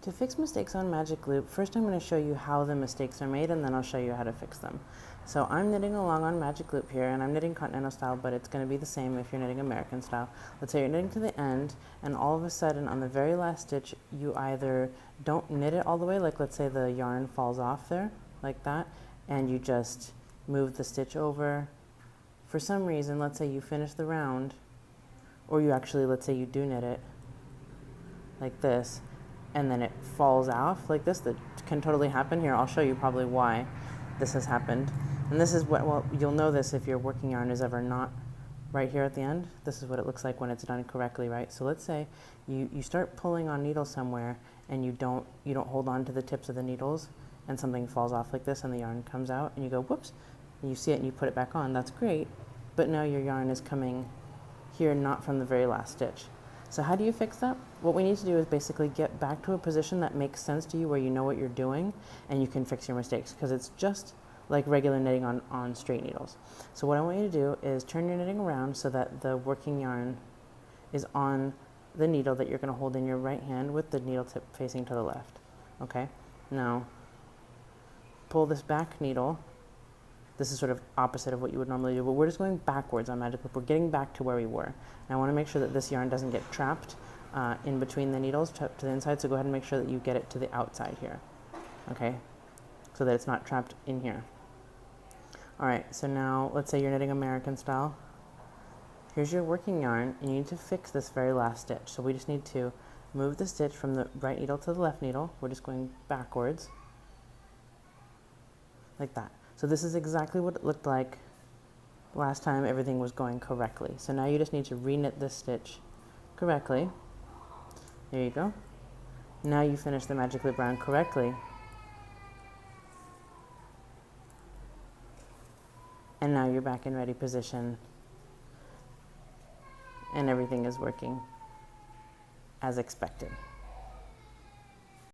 To fix mistakes on Magic Loop, first I'm going to show you how the mistakes are made, and then I'll show you how to fix them. So I'm knitting along on Magic Loop here, and I'm knitting continental style, but it's going to be the same if you're knitting American style. Let's say you're knitting to the end, and all of a sudden on the very last stitch, you either don't knit it all the way, like let's say the yarn falls off there, like that, and you just move the stitch over. For some reason, let's say you finish the round, or you actually, let's say you do knit it, like this, and then it falls off like this. That can totally happen here. I'll show you probably why this has happened. And this is what, well, you'll know this if your working yarn is ever not right here at the end. This is what it looks like when it's done correctly, right? So let's say you start pulling on needles somewhere and you don't hold on to the tips of the needles, and something falls off like this and the yarn comes out and you go, whoops, and you see it and you put it back on. That's great, but now your yarn is coming here, not from the very last stitch. So how do you fix that? What we need to do is basically get back to a position that makes sense to you, where you know what you're doing and you can fix your mistakes, because it's just like regular knitting on straight needles. So what I want you to do is turn your knitting around so that the working yarn is on the needle that you're going to hold in your right hand with the needle tip facing to the left. Okay? Now, pull this back needle. This is sort of opposite of what you would normally do, but we're just going backwards on Magic Loop. We're getting back to where we were. And I want to make sure that this yarn doesn't get trapped in between the needles to the inside, so go ahead and make sure that you get it to the outside here, okay? So that it's not trapped in here. All right, so now let's say you're knitting American style. Here's your working yarn, and you need to fix this very last stitch. So we just need to move the stitch from the right needle to the left needle. We're just going backwards, like that. So this is exactly what it looked like last time everything was going correctly. So now you just need to re-knit this stitch correctly. There you go. Now you finish the Magic Loop round correctly. And now you're back in ready position, and everything is working as expected.